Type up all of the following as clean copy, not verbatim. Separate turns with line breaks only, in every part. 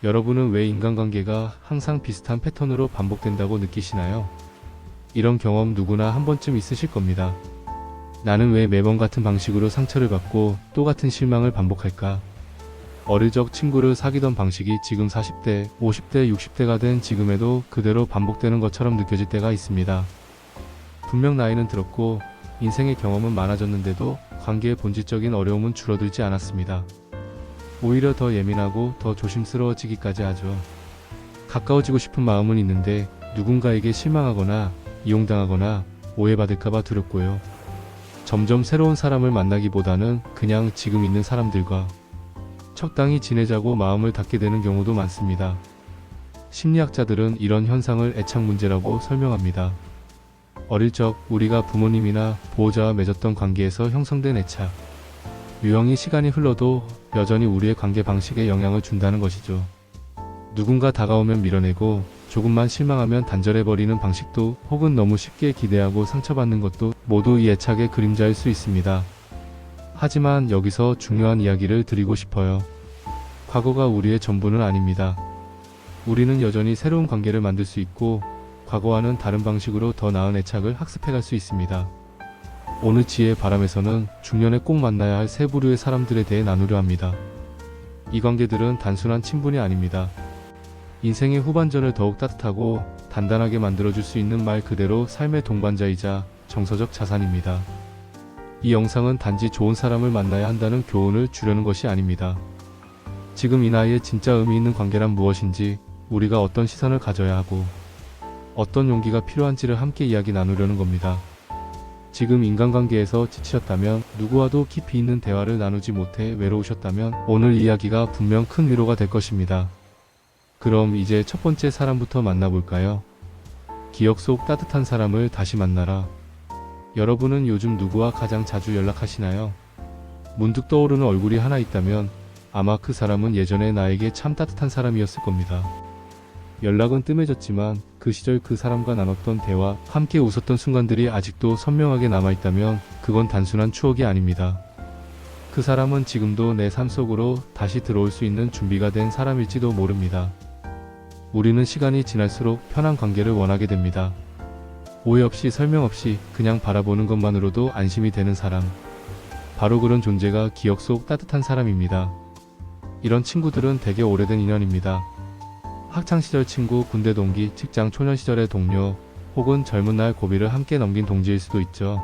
여러분은 왜 인간관계가 항상 비슷한 패턴으로 반복된다고 느끼시나요? 이런 경험 누구나 한 번쯤 있으실 겁니다. 나는 왜 매번 같은 방식으로 상처를 받고 또 같은 실망을 반복할까? 어릴 적 친구를 사귀던 방식이 지금 40대, 50대, 60대가 된 지금에도 그대로 반복되는 것처럼 느껴질 때가 있습니다. 분명 나이는 들었고 인생의 경험은 많아졌는데도 관계의 본질적인 어려움은 줄어들지 않았습니다. 오히려 더 예민하고 더 조심스러워지기까지 하죠. 가까워지고 싶은 마음은 있는데 누군가에게 실망하거나 이용당하거나 오해받을까봐 두렵고요. 점점 새로운 사람을 만나기보다는 그냥 지금 있는 사람들과 적당히 지내자고 마음을 닫게 되는 경우도 많습니다. 심리학자들은 이런 현상을 애착 문제라고 설명합니다. 어릴 적 우리가 부모님이나 보호자와 맺었던 관계에서 형성된 애착, 유형이 시간이 흘러도 여전히 우리의 관계 방식에 영향을 준다는 것이죠. 누군가 다가오면 밀어내고 조금만 실망하면 단절해버리는 방식도, 혹은 너무 쉽게 기대하고 상처받는 것도 모두 이 애착의 그림자일 수 있습니다. 하지만 여기서 중요한 이야기를 드리고 싶어요. 과거가 우리의 전부는 아닙니다. 우리는 여전히 새로운 관계를 만들 수 있고 과거와는 다른 방식으로 더 나은 애착을 학습해갈 수 있습니다. 오늘 지혜의 바람에서는 중년에 꼭 만나야 할 세 부류의 사람들에 대해 나누려 합니다. 이 관계들은 단순한 친분이 아닙니다. 인생의 후반전을 더욱 따뜻하고 단단하게 만들어줄 수 있는 말 그대로 삶의 동반자이자 정서적 자산입니다. 이 영상은 단지 좋은 사람을 만나야 한다는 교훈을 주려는 것이 아닙니다. 지금 이 나이에 진짜 의미 있는 관계란 무엇인지, 우리가 어떤 시선을 가져야 하고 어떤 용기가 필요한지를 함께 이야기 나누려는 겁니다. 지금 인간관계에서 지치셨다면, 누구와도 깊이 있는 대화를 나누지 못해 외로우셨다면 오늘 이야기가 분명 큰 위로가 될 것입니다. 그럼 이제 첫 번째 사람부터 만나볼까요? 기억 속 따뜻한 사람을 다시 만나라. 여러분은 요즘 누구와 가장 자주 연락하시나요? 문득 떠오르는 얼굴이 하나 있다면 아마 그 사람은 예전에 나에게 참 따뜻한 사람이었을 겁니다. 연락은 뜸해졌지만 그 시절 그 사람과 나눴던 대화, 함께 웃었던 순간들이 아직도 선명하게 남아있다면 그건 단순한 추억이 아닙니다. 그 사람은 지금도 내 삶 속으로 다시 들어올 수 있는 준비가 된 사람일지도 모릅니다. 우리는 시간이 지날수록 편한 관계를 원하게 됩니다. 오해 없이 설명 없이 그냥 바라보는 것만으로도 안심이 되는 사람. 바로 그런 존재가 기억 속 따뜻한 사람입니다. 이런 친구들은 되게 오래된 인연입니다. 학창시절 친구, 군대 동기, 직장 초년 시절의 동료, 혹은 젊은 날 고비를 함께 넘긴 동지일 수도 있죠.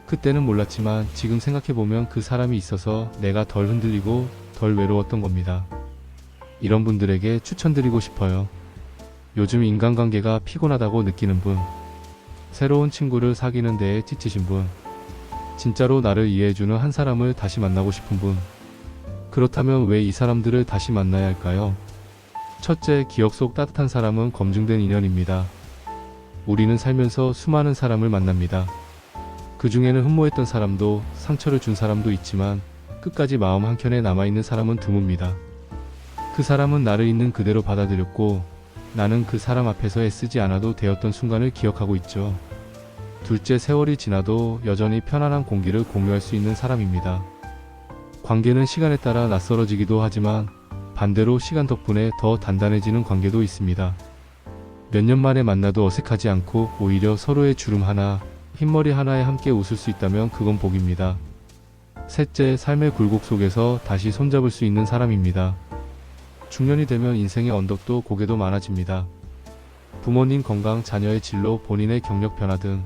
그때는 몰랐지만 지금 생각해보면 그 사람이 있어서 내가 덜 흔들리고 덜 외로웠던 겁니다. 이런 분들에게 추천드리고 싶어요. 요즘 인간관계가 피곤하다고 느끼는 분, 새로운 친구를 사귀는 데에 지치신 분, 진짜로 나를 이해해주는 한 사람을 다시 만나고 싶은 분, 그렇다면 왜 이 사람들을 다시 만나야 할까요? 첫째, 기억 속 따뜻한 사람은 검증된 인연입니다. 우리는 살면서 수많은 사람을 만납니다. 그 중에는 흠모했던 사람도 상처를 준 사람도 있지만 끝까지 마음 한켠에 남아있는 사람은 드뭅니다. 그 사람은 나를 있는 그대로 받아들였고 나는 그 사람 앞에서 애쓰지 않아도 되었던 순간을 기억하고 있죠. 둘째, 세월이 지나도 여전히 편안한 공기를 공유할 수 있는 사람입니다. 관계는 시간에 따라 낯설어지기도 하지만 반대로 시간 덕분에 더 단단해지는 관계도 있습니다. 몇 년 만에 만나도 어색하지 않고 오히려 서로의 주름 하나, 흰머리 하나에 함께 웃을 수 있다면 그건 복입니다. 셋째, 삶의 굴곡 속에서 다시 손잡을 수 있는 사람입니다. 중년이 되면 인생의 언덕도 고개도 많아집니다. 부모님 건강, 자녀의 진로, 본인의 경력 변화 등.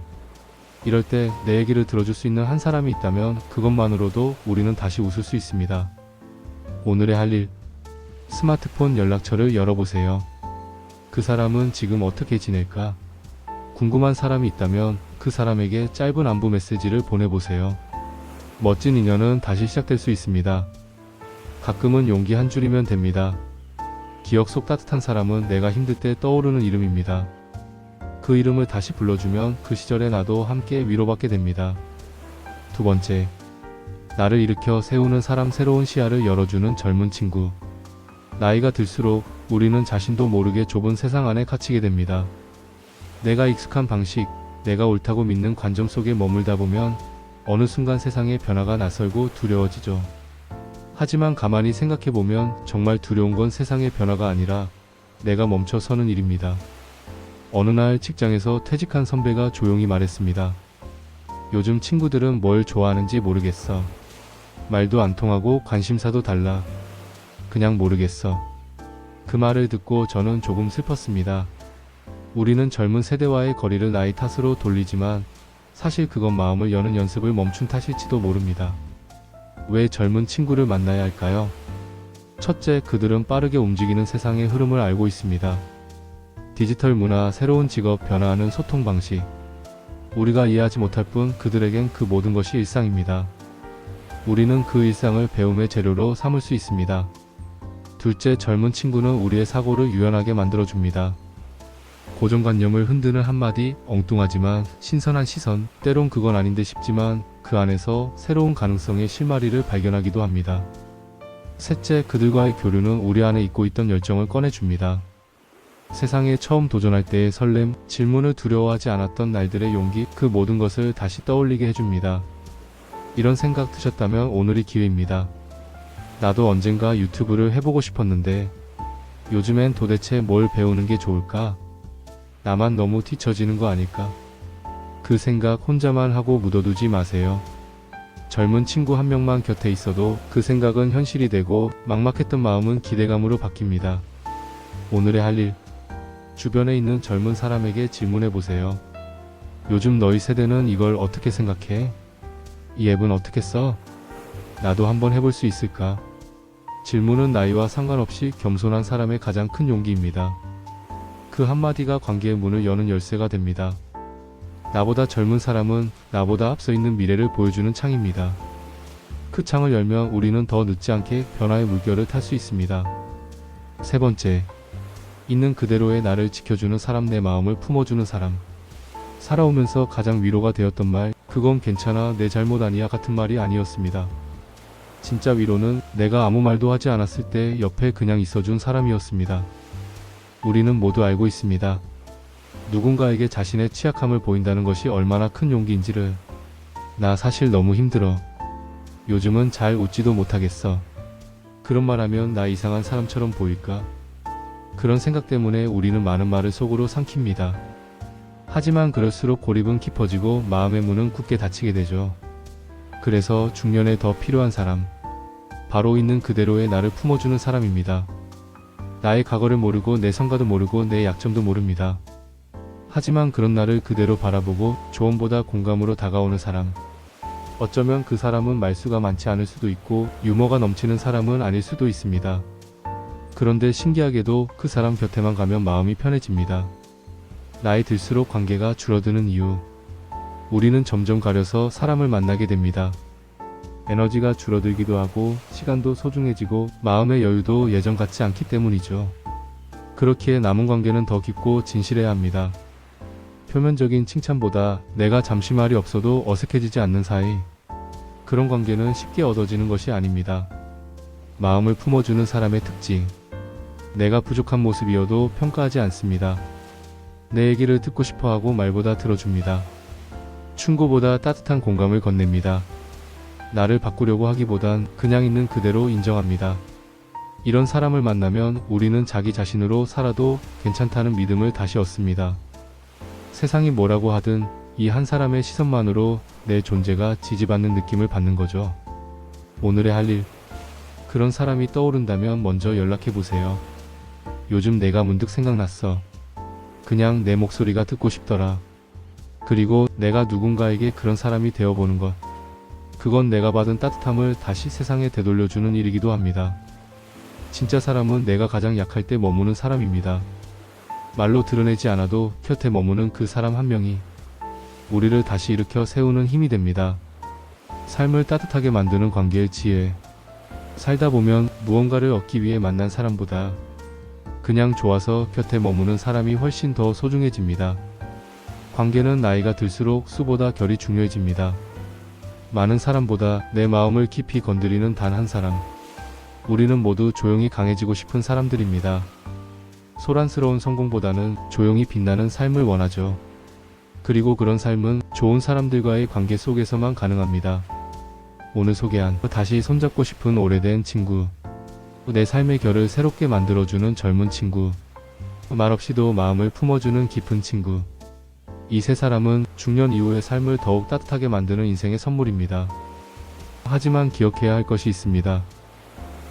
이럴 때 내 얘기를 들어줄 수 있는 한 사람이 있다면 그것만으로도 우리는 다시 웃을 수 있습니다. 오늘의 할 일, 스마트폰 연락처를 열어보세요. 그 사람은 지금 어떻게 지낼까? 궁금한 사람이 있다면 그 사람에게 짧은 안부 메시지를 보내보세요. 멋진 인연은 다시 시작될 수 있습니다. 가끔은 용기 한 줄이면 됩니다. 기억 속 따뜻한 사람은 내가 힘들 때 떠오르는 이름입니다. 그 이름을 다시 불러주면 그 시절의 나도 함께 위로받게 됩니다. 두 번째, 나를 일으켜 세우는 사람, 새로운 시야를 열어주는 젊은 친구. 나이가 들수록 우리는 자신도 모르게 좁은 세상 안에 갇히게 됩니다. 내가 익숙한 방식, 내가 옳다고 믿는 관점 속에 머물다 보면 어느 순간 세상의 변화가 낯설고 두려워지죠. 하지만 가만히 생각해보면 정말 두려운 건 세상의 변화가 아니라 내가 멈춰 서는 일입니다. 어느 날 직장에서 퇴직한 선배가 조용히 말했습니다. 요즘 친구들은 뭘 좋아하는지 모르겠어. 말도 안 통하고 관심사도 달라. 그냥 모르겠어. 그 말을 듣고 저는 조금 슬펐습니다. 우리는 젊은 세대와의 거리를 나이 탓으로 돌리지만 사실 그건 마음을 여는 연습을 멈춘 탓일지도 모릅니다. 왜 젊은 친구를 만나야 할까요? 첫째, 그들은 빠르게 움직이는 세상의 흐름을 알고 있습니다. 디지털 문화, 새로운 직업, 변화하는 소통 방식. 우리가 이해하지 못할 뿐 그들에겐 그 모든 것이 일상입니다. 우리는 그 일상을 배움의 재료로 삼을 수 있습니다. 둘째, 젊은 친구는 우리의 사고를 유연하게 만들어줍니다. 고정관념을 흔드는 한마디, 엉뚱하지만 신선한 시선, 때론 그건 아닌데 싶지만 그 안에서 새로운 가능성의 실마리를 발견하기도 합니다. 셋째, 그들과의 교류는 우리 안에 잊고 있던 열정을 꺼내줍니다. 세상에 처음 도전할 때의 설렘, 질문을 두려워하지 않았던 날들의 용기, 그 모든 것을 다시 떠올리게 해줍니다. 이런 생각 드셨다면 오늘이 기회입니다. 나도 언젠가 유튜브를 해보고 싶었는데 요즘엔 도대체 뭘 배우는 게 좋을까? 나만 너무 뒤처지는 거 아닐까? 그 생각 혼자만 하고 묻어두지 마세요. 젊은 친구 한 명만 곁에 있어도 그 생각은 현실이 되고 막막했던 마음은 기대감으로 바뀝니다. 오늘의 할 일, 주변에 있는 젊은 사람에게 질문해 보세요. 요즘 너희 세대는 이걸 어떻게 생각해? 이 앱은 어떻게 써? 나도 한번 해볼 수 있을까? 질문은 나이와 상관없이 겸손한 사람의 가장 큰 용기입니다. 그 한마디가 관계의 문을 여는 열쇠가 됩니다. 나보다 젊은 사람은 나보다 앞서 있는 미래를 보여주는 창입니다. 그 창을 열면 우리는 더 늦지 않게 변화의 물결을 탈 수 있습니다. 세 번째, 있는 그대로의 나를 지켜주는 사람, 내 마음을 품어주는 사람. 살아오면서 가장 위로가 되었던 말, 그건 괜찮아, 내 잘못 아니야 같은 말이 아니었습니다. 진짜 위로는 내가 아무 말도 하지 않았을 때 옆에 그냥 있어준 사람이었습니다. 우리는 모두 알고 있습니다. 누군가에게 자신의 취약함을 보인다는 것이 얼마나 큰 용기인지를. 나 사실 너무 힘들어. 요즘은 잘 웃지도 못하겠어. 그런 말하면 나 이상한 사람처럼 보일까? 그런 생각 때문에 우리는 많은 말을 속으로 삼킵니다. 하지만 그럴수록 고립은 깊어지고 마음의 문은 굳게 닫히게 되죠. 그래서 중년에 더 필요한 사람, 바로 있는 그대로의 나를 품어주는 사람입니다. 나의 과거를 모르고 내 성과도 모르고 내 약점도 모릅니다. 하지만 그런 나를 그대로 바라보고 조언보다 공감으로 다가오는 사람. 어쩌면 그 사람은 말수가 많지 않을 수도 있고 유머가 넘치는 사람은 아닐 수도 있습니다. 그런데 신기하게도 그 사람 곁에만 가면 마음이 편해집니다. 나이 들수록 관계가 줄어드는 이유. 우리는 점점 가려서 사람을 만나게 됩니다. 에너지가 줄어들기도 하고 시간도 소중해지고 마음의 여유도 예전 같지 않기 때문이죠. 그렇기에 남은 관계는 더 깊고 진실해야 합니다. 표면적인 칭찬보다 내가 잠시 말이 없어도 어색해지지 않는 사이. 그런 관계는 쉽게 얻어지는 것이 아닙니다. 마음을 품어주는 사람의 특징. 내가 부족한 모습이어도 평가하지 않습니다. 내 얘기를 듣고 싶어하고 말보다 들어줍니다. 충고보다 따뜻한 공감을 건넵니다. 나를 바꾸려고 하기보단 그냥 있는 그대로 인정합니다. 이런 사람을 만나면 우리는 자기 자신으로 살아도 괜찮다는 믿음을 다시 얻습니다. 세상이 뭐라고 하든 이 한 사람의 시선만으로 내 존재가 지지받는 느낌을 받는 거죠. 오늘의 할 일. 그런 사람이 떠오른다면 먼저 연락해보세요. 요즘 내가 문득 생각났어. 그냥 내 목소리가 듣고 싶더라. 그리고 내가 누군가에게 그런 사람이 되어보는 것. 그건 내가 받은 따뜻함을 다시 세상에 되돌려주는 일이기도 합니다. 진짜 사람은 내가 가장 약할 때 머무는 사람입니다. 말로 드러내지 않아도 곁에 머무는 그 사람 한 명이 우리를 다시 일으켜 세우는 힘이 됩니다. 삶을 따뜻하게 만드는 관계의 지혜. 살다 보면 무언가를 얻기 위해 만난 사람보다 그냥 좋아서 곁에 머무는 사람이 훨씬 더 소중해집니다. 관계는 나이가 들수록 수보다 결이 중요해집니다. 많은 사람보다 내 마음을 깊이 건드리는 단 한 사람. 우리는 모두 조용히 강해지고 싶은 사람들입니다. 소란스러운 성공보다는 조용히 빛나는 삶을 원하죠. 그리고 그런 삶은 좋은 사람들과의 관계 속에서만 가능합니다. 오늘 소개한 다시 손잡고 싶은 오래된 친구, 내 삶의 결을 새롭게 만들어주는 젊은 친구, 말없이도 마음을 품어주는 깊은 친구. 이 세 사람은 중년 이후의 삶을 더욱 따뜻하게 만드는 인생의 선물입니다. 하지만 기억해야 할 것이 있습니다.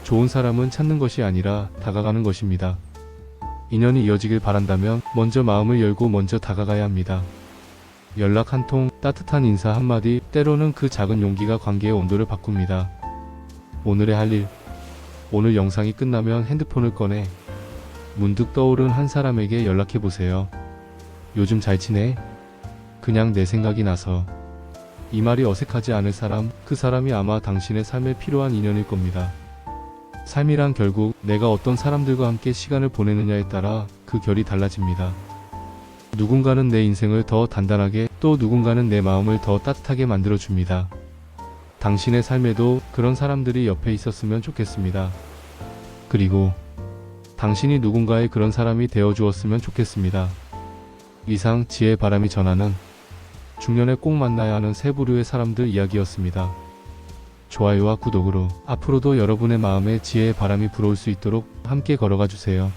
좋은 사람은 찾는 것이 아니라 다가가는 것입니다. 인연이 이어지길 바란다면 먼저 마음을 열고 먼저 다가가야 합니다. 연락 한 통, 따뜻한 인사 한마디, 때로는 그 작은 용기가 관계의 온도를 바꿉니다. 오늘의 할 일. 오늘 영상이 끝나면 핸드폰을 꺼내 문득 떠오른 한 사람에게 연락해보세요. 요즘 잘 지내? 그냥 내 생각이 나서. 이 말이 어색하지 않을 사람, 그 사람이 아마 당신의 삶에 필요한 인연일 겁니다. 삶이란 결국 내가 어떤 사람들과 함께 시간을 보내느냐에 따라 그 결이 달라집니다. 누군가는 내 인생을 더 단단하게, 또 누군가는 내 마음을 더 따뜻하게 만들어줍니다. 당신의 삶에도 그런 사람들이 옆에 있었으면 좋겠습니다. 그리고 당신이 누군가의 그런 사람이 되어주었으면 좋겠습니다. 이상 지혜의 바람이 전하는 중년에 꼭 만나야 하는 세 부류의 사람들 이야기였습니다. 좋아요와 구독으로 앞으로도 여러분의 마음에 지혜의 바람이 불어올 수 있도록 함께 걸어가 주세요.